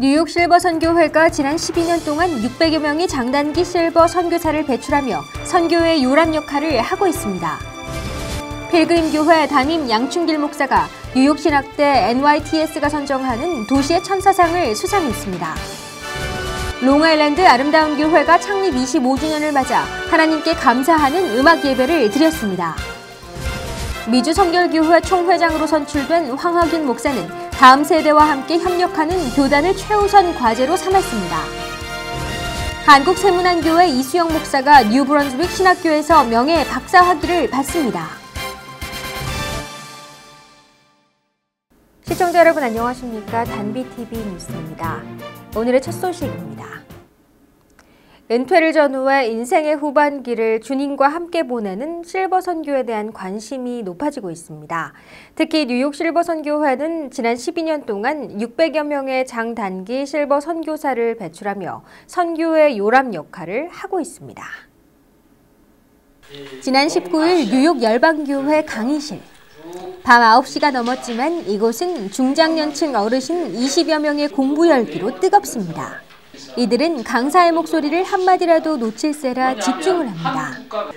뉴욕 실버 선교회가 지난 12년 동안 600여 명의 장단기 실버 선교사를 배출하며 선교의 요람 역할을 하고 있습니다. 필그림 교회 담임 양충길 목사가 뉴욕 신학대 NYTS가 선정하는 도시의 천사상을 수상했습니다. 롱아일랜드 아름다운 교회가 창립 25주년을 맞아 하나님께 감사하는 음악 예배를 드렸습니다. 미주 성결교회 총회장으로 선출된 황학윤 목사는 다음 세대와 함께 협력하는 교단을 최우선 과제로 삼았습니다. 한국세문안교회 이수영 목사가 뉴브런즈윅 신학교에서 명예 박사 학위를 받습니다. 시청자 여러분 안녕하십니까? 단비TV 뉴스입니다. 오늘의 첫 소식입니다. 은퇴를 전후해 인생의 후반기를 주님과 함께 보내는 실버 선교에 대한 관심이 높아지고 있습니다. 특히 뉴욕 실버 선교회는 지난 12년 동안 600여 명의 장단기 실버 선교사를 배출하며 선교의 요람 역할을 하고 있습니다. 지난 19일 뉴욕 열방교회 강의실. 밤 9시가 넘었지만 이곳은 중장년층 어르신 20여 명의 공부 열기로 뜨겁습니다. 이들은 강사의 목소리를 한마디라도 놓칠세라 집중을 합니다.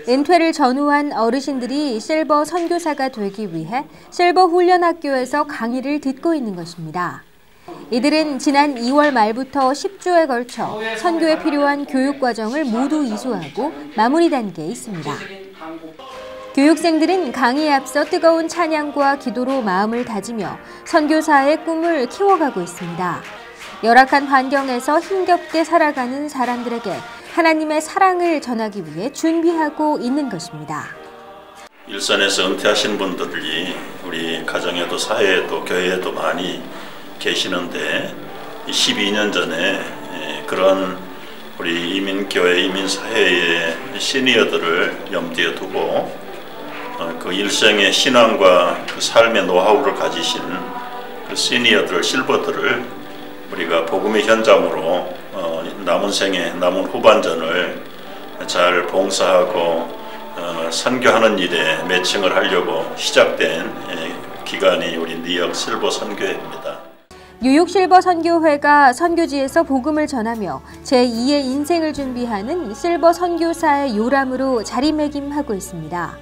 은퇴를 전후한 어르신들이 실버 선교사가 되기 위해 실버 훈련학교에서 강의를 듣고 있는 것입니다. 이들은 지난 2월 말부터 10주에 걸쳐 선교에 필요한 교육 과정을 모두 이수하고 마무리 단계에 있습니다. 교육생들은 강의에 앞서 뜨거운 찬양과 기도로 마음을 다지며 선교사의 꿈을 키워가고 있습니다. 열악한 환경에서 힘겹게 살아가는 사람들에게 하나님의 사랑을 전하기 위해 준비하고 있는 것입니다. 일선에서 은퇴하신 분들이 우리 가정에도 사회에도 교회에도 많이 계시는데 12년 전에 그런 우리 이민교회, 이민사회의 시니어들을 염두에 두고 그 일생의 신앙과 그 삶의 노하우를 가지신 그 시니어들, 실버들을 우리가 복음의 현장으로 남은 생에, 남은 후반전을 잘 봉사하고 선교하는 일에 매칭을 하려고 시작된 기관이 우리 뉴욕 실버 선교회입니다. 뉴욕 실버 선교회가 선교지에서 복음을 전하며 제2의 인생을 준비하는 실버 선교사의 요람으로 자리매김하고 있습니다.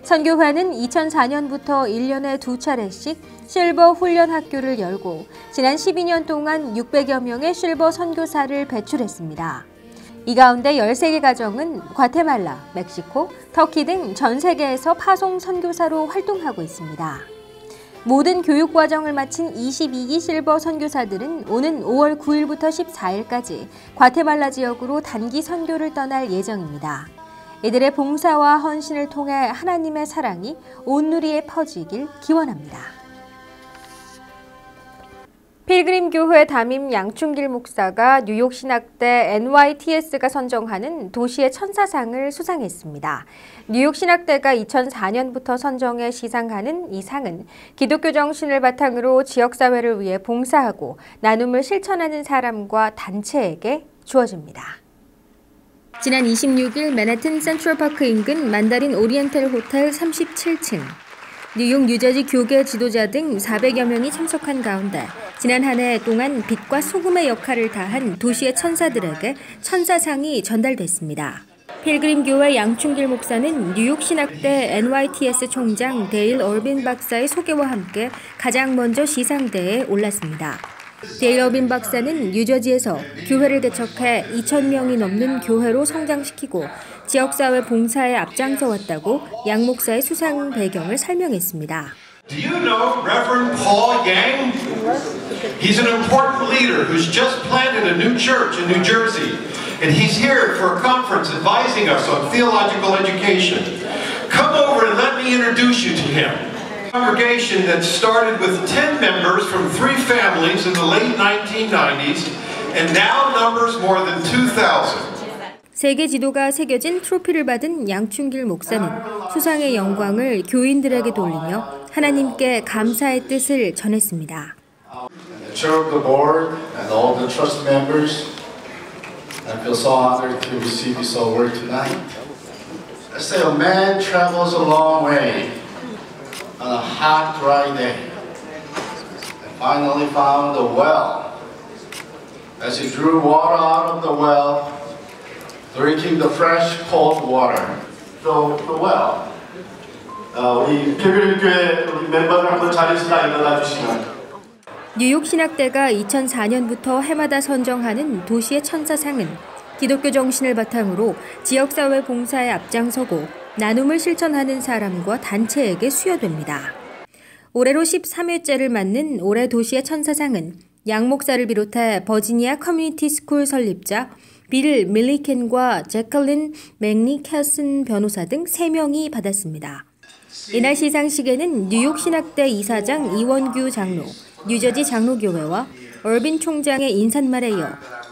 선교회는 2004년부터 1년에 2차례씩 실버 훈련 학교를 열고 지난 12년 동안 600여 명의 실버 선교사를 배출했습니다. 이 가운데 13개 가정은 과테말라, 멕시코, 터키 등 전 세계에서 파송 선교사로 활동하고 있습니다. 모든 교육 과정을 마친 22기 실버 선교사들은 오는 5월 9일부터 14일까지 과테말라 지역으로 단기 선교를 떠날 예정입니다. 이들의 봉사와 헌신을 통해 하나님의 사랑이 온 누리에 퍼지길 기원합니다. 필그림 교회 담임 양충길 목사가 뉴욕 신학대 NYTS가 선정하는 도시의 천사상을 수상했습니다. 뉴욕 신학대가 2004년부터 선정해 시상하는 이 상은 기독교 정신을 바탕으로 지역사회를 위해 봉사하고 나눔을 실천하는 사람과 단체에게 주어집니다. 지난 26일 맨해튼 센트럴파크 인근 만다린 오리엔탈 호텔 37층. 뉴욕, 뉴저지 교계 지도자 등 400여 명이 참석한 가운데 지난 한 해 동안 빛과 소금의 역할을 다한 도시의 천사들에게 천사상이 전달됐습니다. 필그림 교회 양충길 목사는 뉴욕 신학대 NYTS 총장 데일 얼빈 박사의 소개와 함께 가장 먼저 시상대에 올랐습니다. 데일 얼빈 박사는 뉴저지에서 교회를 개척해 2,000명이 넘는 교회로 성장시키고 지역사회 봉사에 앞장서 왔다고 양 목사의 수상 배경을 설명했습니다. Do you know Reverend Paul Yang? He's an important leader who's just planted a new church in New Jersey, and he's here for a conference advising us on theological education. Come over and let me introduce you to him. Congregation that started with 10 members from 3 families in the late 1990s and now numbers more than 2,000. 세계 지도가 새겨진 트로피를 받은 양충길 목사는 수상의 영광을 교인들에게 돌리며 하나님께 감사의 뜻을 전했습니다. The chair of the board and all the trust members, I feel so honored to receive this award tonight. Let's say a man travels a long way on a hot, dry day and finally found a well as he drew water out of the well, drinking the fresh cold water, the well. 우리 필그림교회 우리 멤버들 한번 자리에서 일어나 주시면. 뉴욕 신학대가 2004년부터 해마다 선정하는 도시의 천사상은 기독교 정신을 바탕으로 지역사회 봉사에 앞장서고 나눔을 실천하는 사람과 단체에게 수여됩니다. 올해로 13회째를 맞는 올해 도시의 천사상은 양 목사를 비롯해 버지니아 커뮤니티 스쿨 설립자 빌 밀리켄과 제컬린 맥니캐슨 변호사 등 3명이 받았습니다. 이날 시상식에는 뉴욕 신학대 이사장 이원규 장로, 뉴저지 장로교회와 얼빈 총장의 인사말에 이어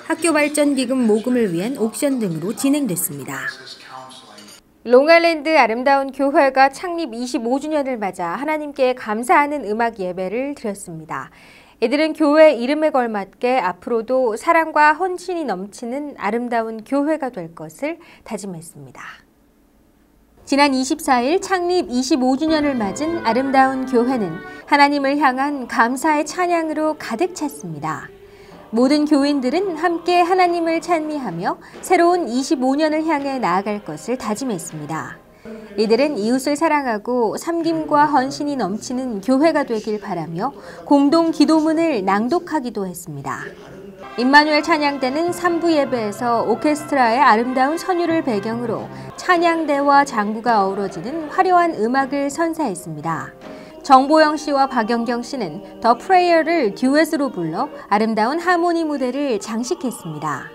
학교 발전 기금 모금을 위한 옥션 등으로 진행됐습니다. 롱아일랜드 아름다운 교회가 창립 25주년을 맞아 하나님께 감사하는 음악 예배를 드렸습니다. 이들은 교회 이름에 걸맞게 앞으로도 사랑과 헌신이 넘치는 아름다운 교회가 될 것을 다짐했습니다. 지난 24일 창립 25주년을 맞은 아름다운 교회는 하나님을 향한 감사의 찬양으로 가득 찼습니다. 모든 교인들은 함께 하나님을 찬미하며 새로운 25년을 향해 나아갈 것을 다짐했습니다. 이들은 이웃을 사랑하고 섬김과 헌신이 넘치는 교회가 되길 바라며 공동 기도문을 낭독하기도 했습니다. 임마누엘 찬양대는 3부 예배에서 오케스트라의 아름다운 선율을 배경으로 찬양대와 장구가 어우러지는 화려한 음악을 선사했습니다. 정보영 씨와 박영경 씨는 더 프레이어를 듀엣으로 불러 아름다운 하모니 무대를 장식했습니다.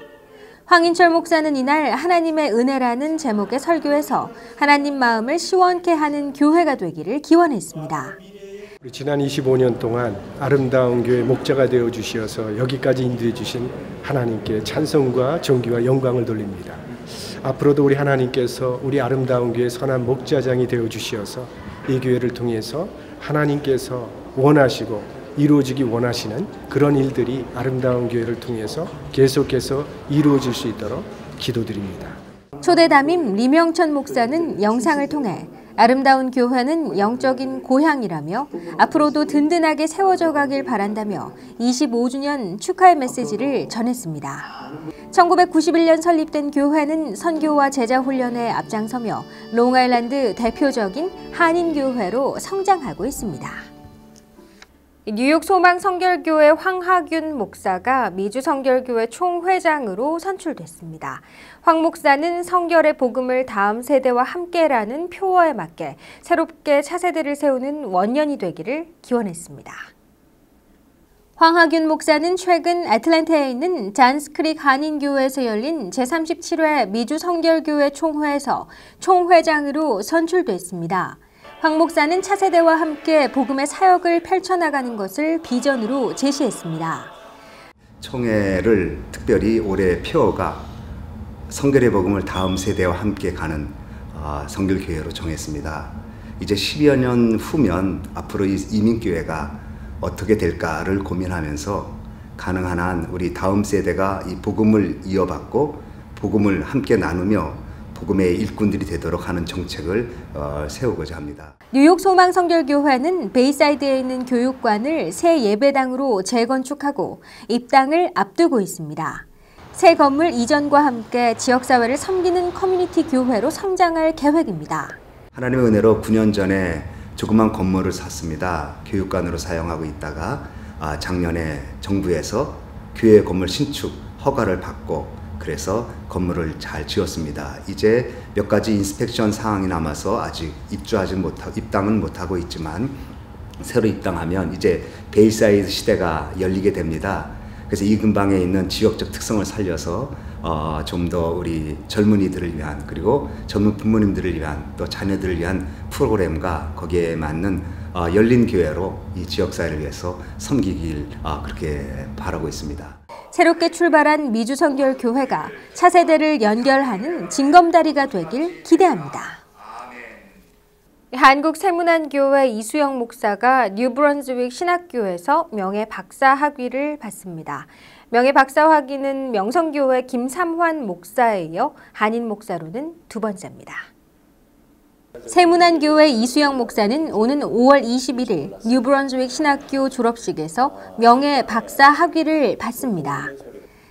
황인철 목사는 이날 하나님의 은혜라는 제목의 설교에서 하나님 마음을 시원케 하는 교회가 되기를 기원했습니다. 지난 25년 동안 아름다운 교회 목자가 되어 주시어서 여기까지 인도해 주신 하나님께 찬송과 존귀와 영광을 돌립니다. 앞으로도 우리 하나님께서 우리 아름다운 교회 선한 목자장이 되어 주시어서 이 교회를 통해서 하나님께서 원하시고 이루어지기 원하시는 그런 일들이 아름다운 교회를 통해서 계속해서 이루어질 수 있도록 기도드립니다. 초대 담임 리명천 목사는 영상을 통해 아름다운 교회는 영적인 고향이라며 앞으로도 든든하게 세워져 가길 바란다며 25주년 축하의 메시지를 전했습니다. 1991년 설립된 교회는 선교와 제자 훈련에 앞장서며 롱아일랜드 대표적인 한인교회로 성장하고 있습니다. 뉴욕 소망성결교회 황하균 목사가 미주성결교회 총회장으로 선출됐습니다. 황 목사는 성결의 복음을 다음 세대와 함께라는 표어에 맞게 새롭게 차세대를 세우는 원년이 되기를 기원했습니다. 황하균 목사는 최근 애틀랜타에 있는 잔스크릭 한인교회에서 열린 제37회 미주성결교회 총회에서 총회장으로 선출됐습니다. 황 목사는 차세대와 함께 복음의 사역을 펼쳐나가는 것을 비전으로 제시했습니다. 총회를 특별히 올해 표어가 성결의 복음을 다음 세대와 함께 가는 성결교회로 정했습니다. 이제 10여 년 후면 앞으로 이 이민교회가 어떻게 될까를 고민하면서 가능한 한 우리 다음 세대가 이 복음을 이어받고 복음을 함께 나누며 복음의 일꾼들이 되도록 하는 정책을 세우고자 합니다. 뉴욕 소망성결교회는 베이사이드에 있는 교육관을 새 예배당으로 재건축하고 입당을 앞두고 있습니다. 새 건물 이전과 함께 지역사회를 섬기는 커뮤니티 교회로 성장할 계획입니다. 하나님의 은혜로 9년 전에 조그만 건물을 샀습니다. 교육관으로 사용하고 있다가 작년에 정부에서 교회 건물 신축 허가를 받고 그래서 건물을 잘 지었습니다. 이제 몇 가지 인스펙션 사항이 남아서 아직 입당은 못하고 있지만 새로 입당하면 이제 베이사이드 시대가 열리게 됩니다. 그래서 이 근방에 있는 지역적 특성을 살려서 좀 더 우리 젊은이들을 위한 그리고 젊은 부모님들을 위한 또 자녀들을 위한 프로그램과 거기에 맞는 열린 교회로 이 지역사회를 위해서 섬기길 그렇게 바라고 있습니다. 새롭게 출발한 미주성결교회가 차세대를 연결하는 징검다리가 되길 기대합니다. 한국세문안교회 이수영 목사가 뉴브런즈윅 신학교에서 명예 박사 학위를 받습니다. 명예 박사 학위는 명성교회 김삼환 목사에 이어 한인 목사로는 두 번째입니다. 세문안교회 이수영 목사는 오는 5월 21일 뉴브런즈윅 신학교 졸업식에서 명예 박사 학위를 받습니다.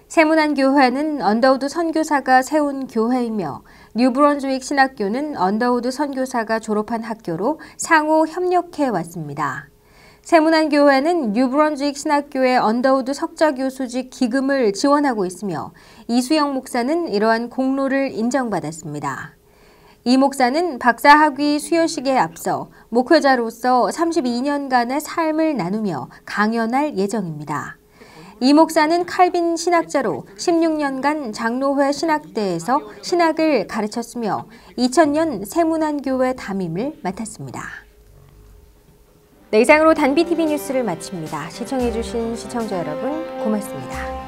세문안교회는 언더우드 선교사가 세운 교회이며 뉴브런즈윅 신학교는 언더우드 선교사가 졸업한 학교로 상호 협력해 왔습니다. 세문안교회는 뉴브런즈윅 신학교의 언더우드 석좌교수직 기금을 지원하고 있으며 이수영 목사는 이러한 공로를 인정받았습니다. 이 목사는 박사학위 수여식에 앞서 목회자로서 32년간의 삶을 나누며 강연할 예정입니다. 이 목사는 칼빈 신학자로 16년간 장로회 신학대에서 신학을 가르쳤으며 2000년 세문안교회 담임을 맡았습니다. 네, 이상으로 단비TV 뉴스를 마칩니다. 시청해주신 시청자 여러분 고맙습니다.